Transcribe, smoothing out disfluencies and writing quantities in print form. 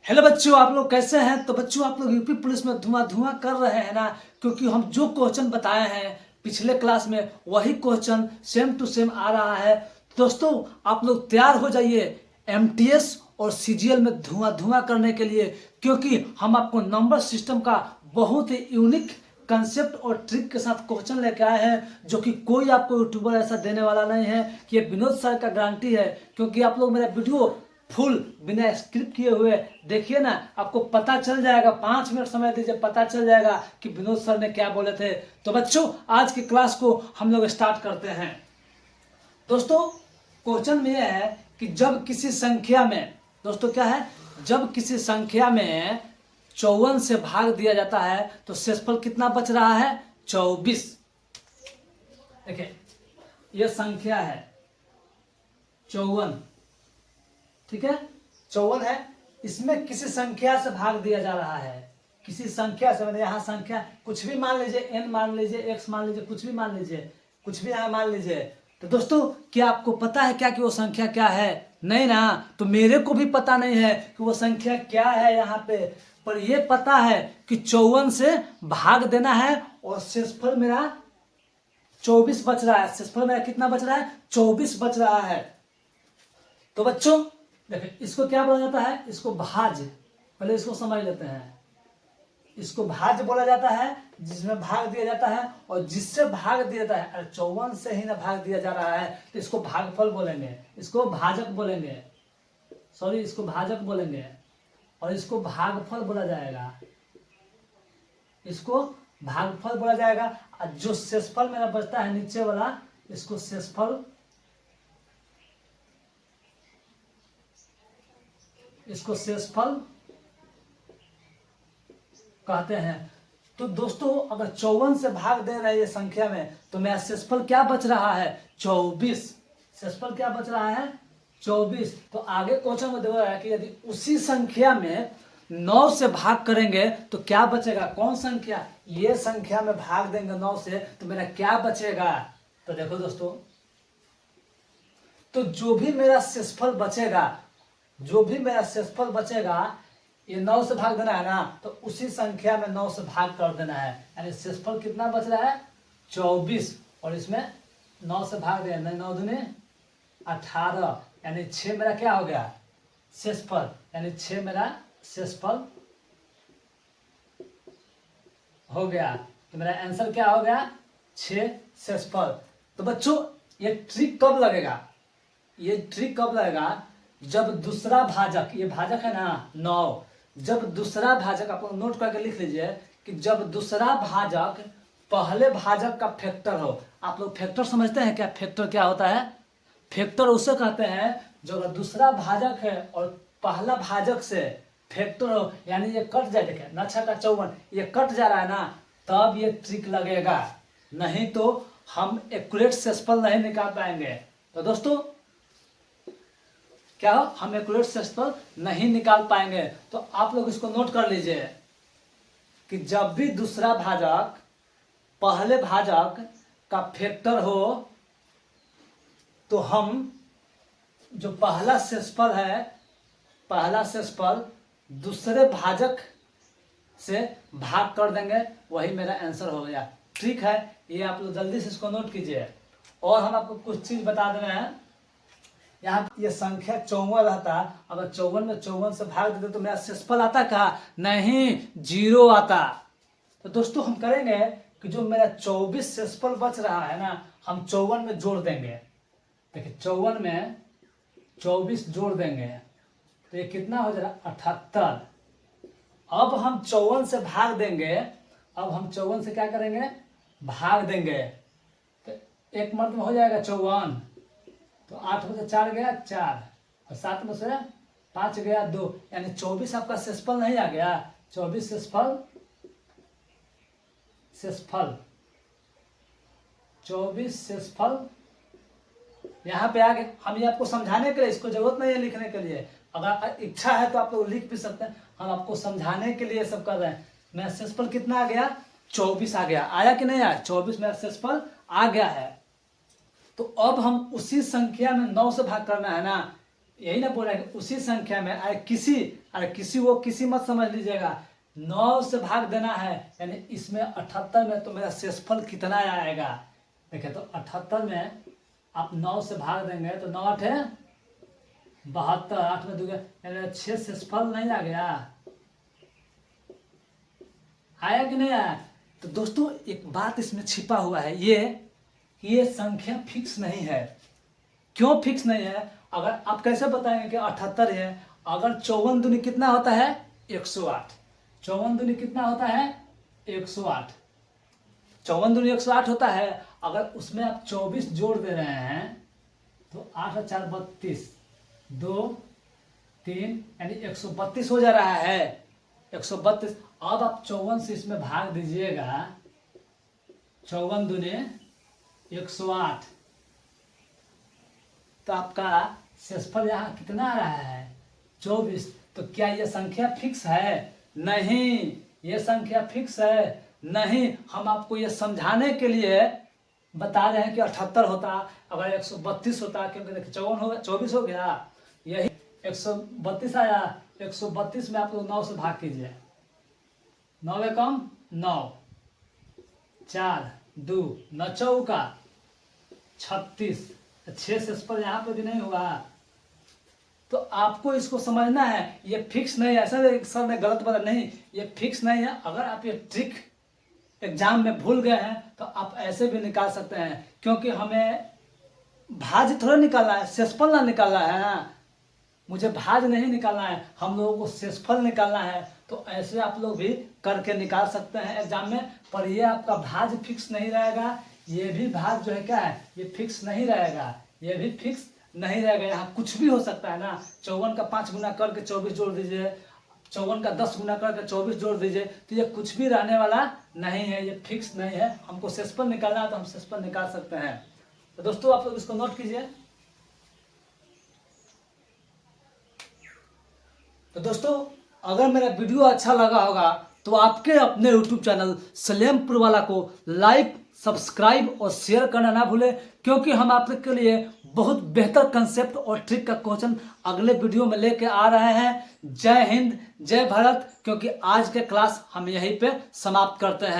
Hello बच्चों, आप लोग कैसे हैं। तो बच्चों, आप लोग यूपी पुलिस में धुआं धुआं कर रहे हैं ना, क्योंकि हम जो क्वेश्चन बताए हैं पिछले क्लास में वही क्वेश्चन सेम टू सेम आ रहा है। दोस्तों, आप लोग तैयार हो जाइए एमटीएस और सीजीएल में धुआं धुआं करने के लिए, क्योंकि हम आपको नंबर सिस्टम का बहुत ही यूनिक कंसेप्ट और ट्रिक के साथ क्वेश्चन लेके आए हैं, जो कि कोई आपको यूट्यूबर ऐसा देने वाला नहीं है। कि ये विनोद सर का गारंटी है, क्योंकि आप लोग मेरा वीडियो फुल बिना स्क्रिप्ट किए हुए देखिए ना, आपको पता चल जाएगा। 5 मिनट समय दीजिए, पता चल जाएगा कि विनोद सर ने क्या बोले थे। तो बच्चों, आज की क्लास को हम लोग स्टार्ट करते हैं। दोस्तों, क्वेश्चन में यह है कि जब किसी संख्या में, दोस्तों क्या है, जब किसी संख्या में 54 से भाग दिया जाता है तो शेषफल कितना बच रहा है? 24। देखिए, यह संख्या है 54, ठीक है, 54 है। इसमें किसी संख्या से भाग दिया जा रहा है, किसी संख्या से, मतलब यहाँ संख्या कुछ भी मान लीजिए, n मान लीजिए, x मान लीजिए, कुछ भी मान लीजिए, कुछ भी यहाँ मान लीजिए। तो दोस्तों, क्या आपको पता है क्या कि वो संख्या क्या है? नहीं ना। तो मेरे को भी पता नहीं है कि वो संख्या क्या है यहाँ पे, पर ये पता है कि 54 से भाग देना है और शेषफल मेरा 24 बच रहा है। शेषफल मेरा कितना बच रहा है? 24 बच रहा है। तो बच्चों देखिए, इसको क्या बोला जाता है? इसको भाज्य, पहले इसको समझ लेते हैं। इसको भाज्य बोला जाता है, जिसमें भाग दिया जाता है और जिससे भाग दिया जाता है। अरे 54 से ही ना भाग दिया जा रहा है, तो इसको भागफल बोलेंगे, इसको भाजक बोलेंगे, सॉरी इसको भाजक बोलेंगे, और इसको भागफल बोला जाएगा, इसको भागफल बोला जाएगा। और जो शेषफल मेरा बचता है नीचे वाला, इसको शेषफल, इसको शेषफल कहते हैं। तो दोस्तों, अगर 54 से भाग दे रहे हैं ये संख्या में, तो मेरा शेषफल क्या बच रहा है? 24। शेषफल क्या बच रहा है? 24। तो आगे क्वेश्चन में देखा है कि यदि उसी संख्या में 9 से भाग करेंगे तो क्या बचेगा? कौन संख्या? ये संख्या में भाग देंगे 9 से, तो मेरा क्या बचेगा? तो देखो दोस्तों, तो जो भी मेरा शेषफल बचेगा, जो भी मेरा शेषफल बचेगा, ये 9 से भाग देना है ना, तो उसी संख्या में 9 से भाग कर देना है। यानी शेषफल कितना बच रहा है? 24। और इसमें 9 से भाग देना, 9 दूनी 18, यानी 6 मेरा क्या हो गया? शेषफल, यानी 6 मेरा शेषफल हो गया। तो मेरा आंसर क्या हो गया? 6 शेषफल। तो बच्चों, ये ट्रिक कब लगेगा? ये ट्रिक कब लगेगा? जब दूसरा भाजक, ये भाजक है ना 9, जब दूसरा भाजक, आप लोग नोट करके लिख लीजिए कि जब दूसरा भाजक पहले भाजक का फैक्टर हो। आप लोग फैक्टर समझते हैं क्या? फैक्टर क्या होता है? फैक्टर उसे कहते हैं जो अगर दूसरा भाजक है और पहला भाजक से फैक्टर हो, यानी ये कट जाए। देखिए, नछा का 54, ये कट जा रहा है ना, तब ये ट्रिक लगेगा, नहीं तो हम एक्यूरेट शेषफल नहीं निकाल पाएंगे। तो दोस्तों क्या हो? हम एक्यूरेट शेषफल नहीं निकाल पाएंगे। तो आप लोग इसको नोट कर लीजिए कि जब भी दूसरा भाजक पहले भाजक का फैक्टर हो, तो हम जो पहला शेषफल है, पहला शेषफल दूसरे भाजक से भाग कर देंगे, वही मेरा आंसर हो गया। ठीक है, ये आप लोग जल्दी से इसको नोट कीजिए। और हम आपको कुछ चीज बता दे रहे हैं। यहाँ ये संख्या 54 रहता, अगर 54 में 54 से भाग देते तो मेरा शेषफल आता कहा? नहीं, 0 आता। तो दोस्तों, हम करेंगे कि जो मेरा 24 शेषफल बच रहा है ना, हम 54 में जोड़ देंगे। देखिए, 54 में 24 जोड़ देंगे तो ये कितना हो जाएगा? 78। अब हम 54 से भाग देंगे, अब हम 54 से क्या करेंगे? भाग देंगे। तो एक मर्द में हो जाएगा 54, तो 8 में से 4 गया 4, और 7 में से 5 गया 2, यानी 24 आपका शेषफल नहीं आ गया? 24 शेषफल, शेषफल 24 शेषफल यहाँ पे आ गए। हम ये आपको समझाने के लिए, इसको जरूरत नहीं है लिखने के लिए, अगर इच्छा है तो आप लोग लिख भी सकते हैं। हम आपको समझाने के लिए सब कर रहे हैं। मेरा शेषफल कितना आ गया? 24 आ गया। आया कि नहीं आया? 24 मेरा शेषफल आ गया है। तो अब हम उसी संख्या में 9 से भाग करना है ना, यही ना बोल रहा है कि उसी संख्या में अरे किसी वो किसी मत समझ लीजिएगा, 9 से भाग देना है, यानी इसमें 78 में तो मेरा शेषफल कितना आएगा। देखिए तो 78 में आप 9 से भाग देंगे तो 9 8 है 72, 8 में 2 यानी 6 शेषफल नहीं आ गया, आया कि नहीं आया। तो दोस्तों एक बात इसमें छिपा हुआ है ये कि ये संख्या फिक्स नहीं है। क्यों फिक्स नहीं है? अगर आप कैसे बताएंगे कि 78 है, अगर 54 दूनी कितना होता है 108, 54 दूनी कितना होता है 108, 54 दूनी 108 होता है। अगर उसमें आप 24 जोड़ दे रहे हैं तो 8 और 4 32, 2 3 यानी 132 हो जा रहा है, 132। अब आप 54 से इसमें भाग दीजिएगा, 54 दूनी 108, तो आपका शेषफल यहाँ कितना आ रहा है 24। तो क्या ये संख्या फिक्स है? नहीं, ये संख्या फिक्स है नहीं। हम आपको ये समझाने के लिए बता रहे हैं कि 78 होता, अगर 132 होता, क्योंकि देखिए 54 हो गया, 24 हो गया, यही 132 आया, 132 में आप लोग 9 से भाग कीजिए, 9 एकम 9, 4 2 9 चौका 36, 6 शेषफल यहाँ पे भी नहीं होगा। तो आपको इसको समझना है, ये फिक्स नहीं है। ऐसा सर ने गलत बोला, नहीं ये फिक्स नहीं है। अगर आप ये ट्रिक एग्जाम में भूल गए हैं तो आप ऐसे भी निकाल सकते हैं, क्योंकि हमें भाज्य थोड़ा निकालना है, शेषफल ना निकालना है ना। मुझे भाज्य नहीं निकालना है, हम लोगों को शेषफल निकालना है। तो ऐसे आप लोग भी करके निकाल सकते हैं एग्जाम में। पर ये आपका भाज्य फिक्स नहीं रहेगा, ये भी भाज्य जो है क्या है ये फिक्स नहीं रहेगा, ये भी फिक्स नहीं रहेगा। यहाँ कुछ भी हो सकता है ना। 54 का 5 गुना करके 24 जोड़ दीजिए, 54 का 10 गुना करके 24 जोड़ दीजिए, तो ये कुछ भी रहने वाला नहीं है, ये फिक्स नहीं है। हमको शेषफल निकालना है तो हम शेषफल निकाल सकते हैं। तो दोस्तों आप लोग इसको नोट कीजिए। तो दोस्तों अगर मेरा वीडियो अच्छा लगा होगा तो आपके अपने YouTube चैनल सलेमपुर वाला को लाइक, सब्सक्राइब और शेयर करना ना भूलें, क्योंकि हम आपके लिए बहुत बेहतर कंसेप्ट और ट्रिक का क्वेश्चन अगले वीडियो में लेके आ रहे हैं। जय हिंद, जय भारत। क्योंकि आज के क्लास हम यहीं पे समाप्त करते हैं।